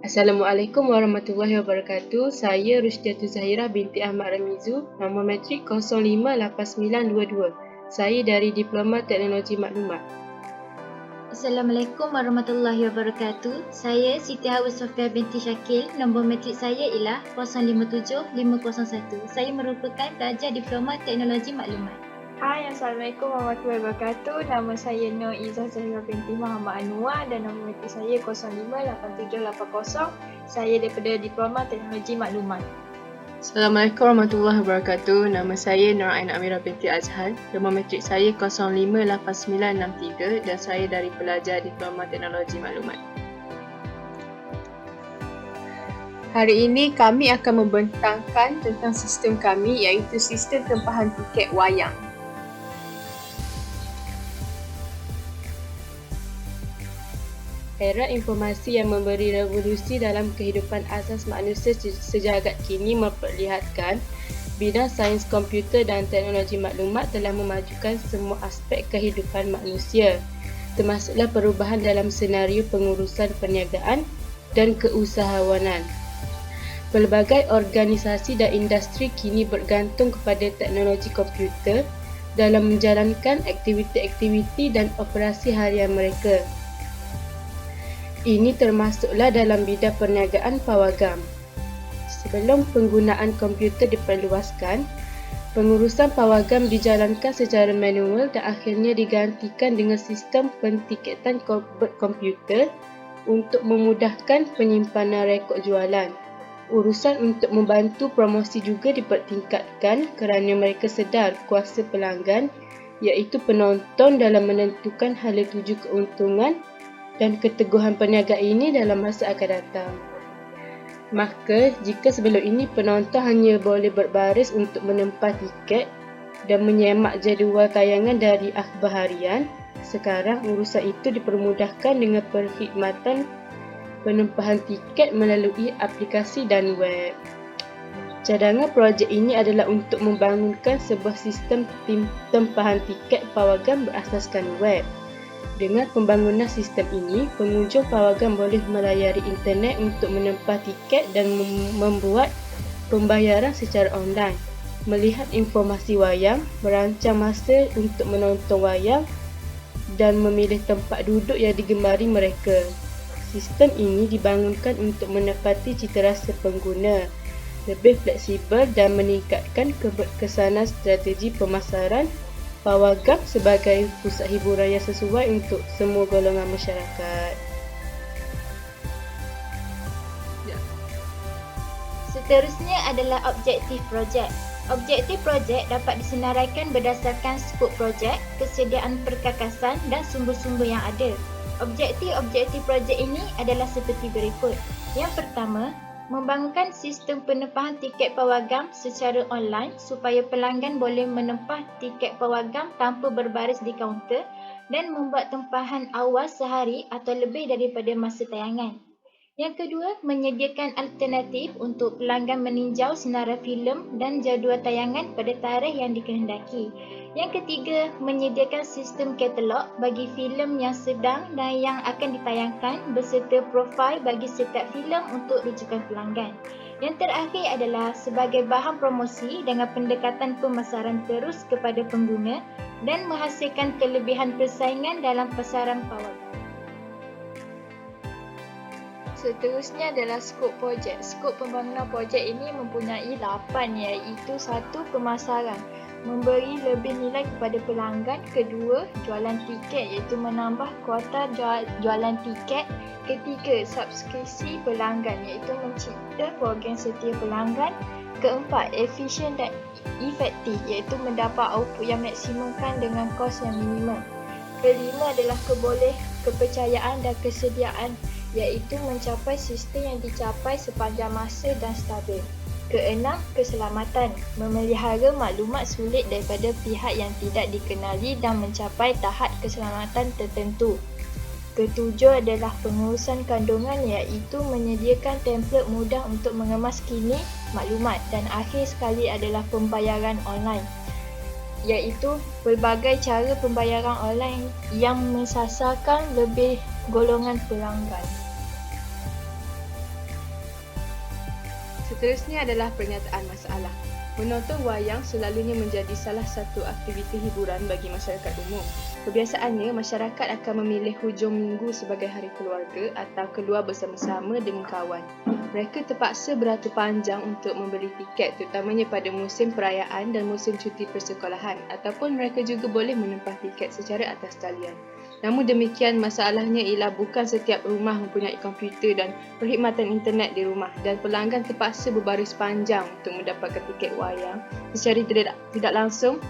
Assalamualaikum warahmatullahi wabarakatuh. Saya Rusdiatu Zahirah binti Ahmad Ramizu, nombor matrik 058922. Saya dari Diploma Teknologi Maklumat. Assalamualaikum warahmatullahi wabarakatuh. Saya Siti Hawa Sofia binti Syakil. Nombor matrik saya ialah 057501. Saya merupakan pelajar Diploma Teknologi Maklumat. Hai, Assalamualaikum warahmatullahi wabarakatuh. Nama saya Nur Izzah Zahirah binti Muhammad Anwar dan nombor matrik saya 058780. Saya daripada Diploma Teknologi Maklumat. Assalamualaikum warahmatullahi wabarakatuh. Nama saya Nur Ain Amirah binti Azhar. Nombor matrik saya 058963 dan saya dari pelajar Diploma Teknologi Maklumat. Hari ini kami akan membentangkan tentang sistem kami, iaitu sistem tempahan tiket wayang. Era informasi yang memberi revolusi dalam kehidupan asas manusia sejagat kini memperlihatkan bidang sains komputer dan teknologi maklumat telah memajukan semua aspek kehidupan manusia, termasuklah perubahan dalam senario pengurusan perniagaan dan keusahawanan. Pelbagai organisasi dan industri kini bergantung kepada teknologi komputer dalam menjalankan aktiviti-aktiviti dan operasi harian mereka. Ini termasuklah dalam bidang perniagaan pawagam. Sebelum penggunaan komputer diperluaskan, pengurusan pawagam dijalankan secara manual dan akhirnya digantikan dengan sistem pentiketan berkomputer untuk memudahkan penyimpanan rekod jualan. Urusan untuk membantu promosi juga dipertingkatkan kerana mereka sedar kuasa pelanggan, iaitu penonton, dalam menentukan hala tuju keuntungan dan keteguhan perniagaan ini dalam masa akan datang. Maka, jika sebelum ini penonton hanya boleh berbaris untuk menempah tiket dan menyemak jadual tayangan dari akhbar harian, sekarang urusan itu dipermudahkan dengan perkhidmatan penempahan tiket melalui aplikasi dan web. Cadangan projek ini adalah untuk membangunkan sebuah sistem tempahan tiket pawagam berasaskan web. Dengan pembangunan sistem ini, pengunjung pawagam boleh melayari internet untuk menempah tiket dan membuat pembayaran secara online, melihat informasi wayang, merancang masa untuk menonton wayang dan memilih tempat duduk yang digemari mereka. Sistem ini dibangunkan untuk menepati citarasa pengguna, lebih fleksibel dan meningkatkan keberkesanan strategi pemasaran pawagam sebagai pusat hiburan yang sesuai untuk semua golongan masyarakat. Seterusnya adalah objektif projek. Objektif projek dapat disenaraikan berdasarkan skop projek, kesediaan perkakasan dan sumber-sumber yang ada. Objektif projek ini adalah seperti berikut. Yang pertama, membangunkan sistem penempahan tiket pawagam secara online supaya pelanggan boleh menempah tiket pawagam tanpa berbaris di kaunter dan membuat tempahan awal sehari atau lebih daripada masa tayangan. Yang kedua, menyediakan alternatif untuk pelanggan meninjau senarai filem dan jadual tayangan pada tarikh yang dikehendaki. Yang ketiga, menyediakan sistem katalog bagi filem yang sedang dan yang akan ditayangkan beserta profil bagi setiap filem untuk rujukan pelanggan. Yang terakhir adalah sebagai bahan promosi dengan pendekatan pemasaran terus kepada pengguna dan menghasilkan kelebihan persaingan dalam pasaran pawagam. Seterusnya adalah skop projek. Skop pembangunan projek ini mempunyai 8, iaitu 1. Pemasaran, memberi lebih nilai kepada pelanggan. Kedua, jualan tiket, iaitu menambah kuota jualan tiket. Ketiga, subskripsi pelanggan, iaitu mencipta program setia pelanggan. Keempat, efisien dan efektif, iaitu mendapat output yang maksimumkan dengan kos yang minimum. Kelima adalah kepercayaan dan kesediaan, iaitu mencapai sistem yang dicapai sepanjang masa dan stabil. Keenam, keselamatan, memelihara maklumat sulit daripada pihak yang tidak dikenali dan mencapai tahap keselamatan tertentu. Ketujuh adalah pengurusan kandungan, iaitu menyediakan template mudah untuk mengemas kini maklumat. Dan akhir sekali adalah pembayaran online, iaitu pelbagai cara pembayaran online yang mensasarkan lebih golongan pelanggan. Seterusnya adalah pernyataan masalah. Menonton wayang selalunya menjadi salah satu aktiviti hiburan bagi masyarakat umum. Kebiasaannya, masyarakat akan memilih hujung minggu sebagai hari keluarga atau keluar bersama-sama dengan kawan. Mereka terpaksa beratur panjang untuk membeli tiket, terutamanya pada musim perayaan dan musim cuti persekolahan, ataupun mereka juga boleh menempah tiket secara atas talian. Namun demikian, masalahnya ialah bukan setiap rumah mempunyai komputer dan perkhidmatan internet di rumah, dan pelanggan terpaksa berbaris panjang untuk mendapatkan tiket wayang. Secara tidak langsung,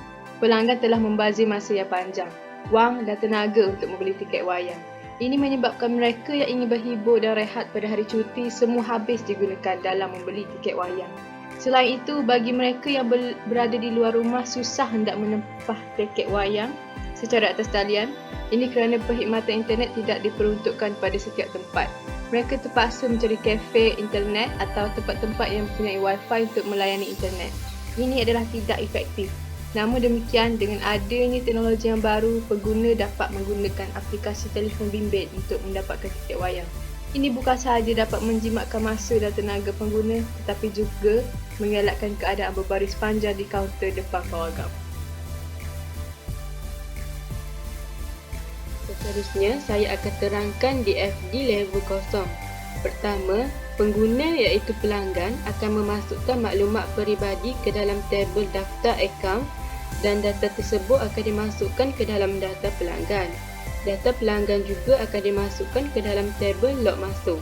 pelanggan telah membazir masa yang panjang, wang dan tenaga untuk membeli tiket wayang. Ini menyebabkan mereka yang ingin berhibur dan rehat pada hari cuti semua habis digunakan dalam membeli tiket wayang. Selain itu, bagi mereka yang berada di luar rumah susah hendak menempah tiket wayang secara atas talian. Ini kerana perkhidmatan internet tidak diperuntukkan pada setiap tempat. Mereka terpaksa mencari kafe internet atau tempat-tempat yang mempunyai wifi untuk melayani internet. Ini adalah tidak efektif. Namun demikian, dengan adanya teknologi yang baru, pengguna dapat menggunakan aplikasi telefon bimbit untuk mendapatkan tiket wayang. Ini bukan sahaja dapat menjimatkan masa dan tenaga pengguna, tetapi juga mengelakkan keadaan berbaris panjang di kaunter depan pawagam. Seterusnya, saya akan terangkan DFD level 0. Pertama, pengguna iaitu pelanggan akan memasukkan maklumat peribadi ke dalam tabel daftar akaun dan data tersebut akan dimasukkan ke dalam data pelanggan. Data pelanggan juga akan dimasukkan ke dalam tabel log masuk.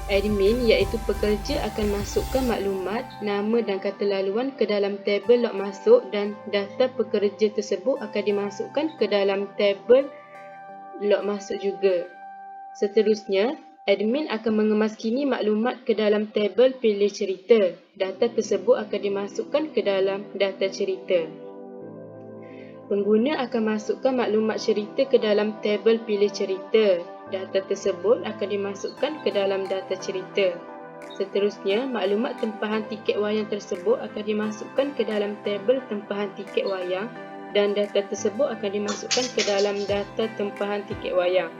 Admin iaitu pekerja akan masukkan maklumat, nama dan kata laluan ke dalam tabel log masuk dan data pekerja tersebut akan dimasukkan ke dalam tabel log masuk juga. Seterusnya, admin akan mengemaskini maklumat ke dalam tabel pilih cerita. Data tersebut akan dimasukkan ke dalam data cerita. Pengguna akan masukkan maklumat cerita ke dalam tabel pilih cerita. Data tersebut akan dimasukkan ke dalam data cerita. Seterusnya, maklumat tempahan tiket wayang tersebut akan dimasukkan ke dalam tabel tempahan tiket wayang dan data tersebut akan dimasukkan ke dalam data tempahan tiket wayang.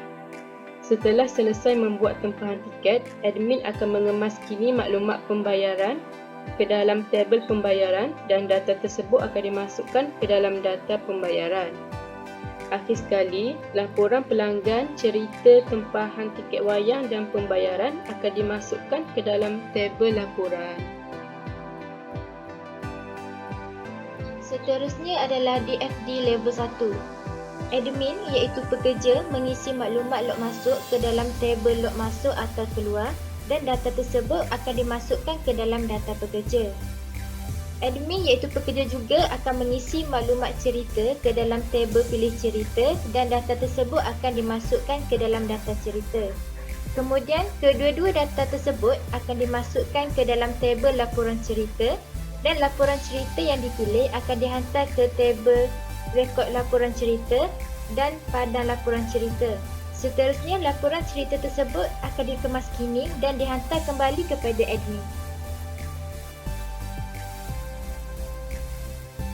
Setelah selesai membuat tempahan tiket, admin akan mengemaskini maklumat pembayaran ke dalam tabel pembayaran dan data tersebut akan dimasukkan ke dalam data pembayaran. Akhir sekali, laporan pelanggan, cerita tempahan tiket wayang dan pembayaran akan dimasukkan ke dalam tabel laporan. Seterusnya adalah DFD level 1. Admin iaitu pekerja mengisi maklumat log masuk ke dalam tabel log masuk atau keluar dan data tersebut akan dimasukkan ke dalam data pekerja. Admin iaitu pekerja juga akan mengisi maklumat cerita ke dalam tabel pilih cerita dan data tersebut akan dimasukkan ke dalam data cerita. Kemudian, kedua-dua data tersebut akan dimasukkan ke dalam tabel laporan cerita dan laporan cerita yang dipilih akan dihantar ke tabel rekod laporan cerita dan padan laporan cerita. Seterusnya, laporan cerita tersebut akan dikemaskini dan dihantar kembali kepada admin.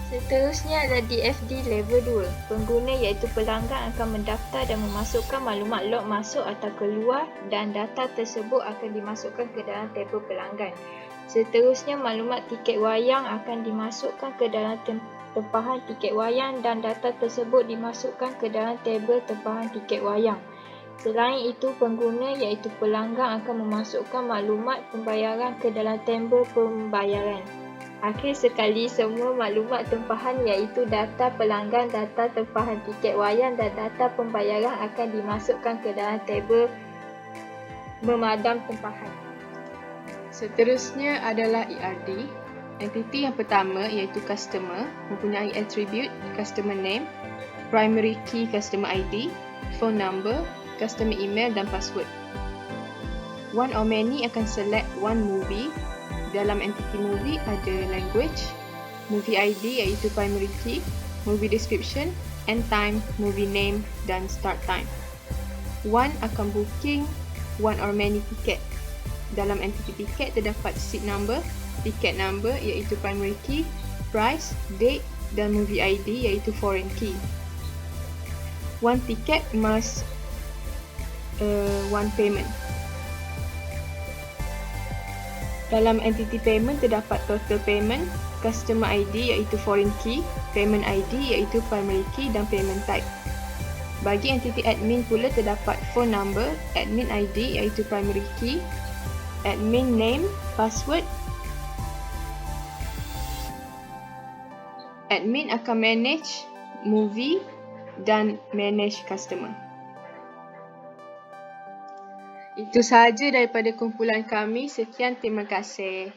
Seterusnya adalah DFD level 2. Pengguna iaitu pelanggan akan mendaftar dan memasukkan maklumat log masuk atau keluar dan data tersebut akan dimasukkan ke dalam tabel pelanggan. Seterusnya, maklumat tiket wayang akan dimasukkan ke dalam tempahan tiket wayang dan data tersebut dimasukkan ke dalam tabel tempahan tiket wayang. Selain itu, pengguna iaitu pelanggan akan memasukkan maklumat pembayaran ke dalam tabel pembayaran. Akhir sekali, semua maklumat tempahan iaitu data pelanggan, data tempahan tiket wayang dan data pembayaran akan dimasukkan ke dalam tabel memadam tempahan. Seterusnya adalah ERD. Entiti yang pertama iaitu customer mempunyai attribute customer name, primary key customer ID, phone number, customer email dan password. One or many akan select one movie. Dalam entiti movie ada language, movie ID iaitu primary key, movie description, end time, movie name dan start time. One akan booking one or many tiket. Dalam entiti tiket terdapat seat number, ticket number iaitu primary key, price, date dan movie ID iaitu foreign key. One ticket must one payment. Dalam entity payment terdapat total payment, customer ID iaitu foreign key, payment ID iaitu primary key dan payment type. Bagi entity admin pula terdapat phone number, admin ID iaitu primary key, admin name, password. Admin akan manage movie dan manage customer. Itu sahaja daripada kumpulan kami. Sekian, terima kasih.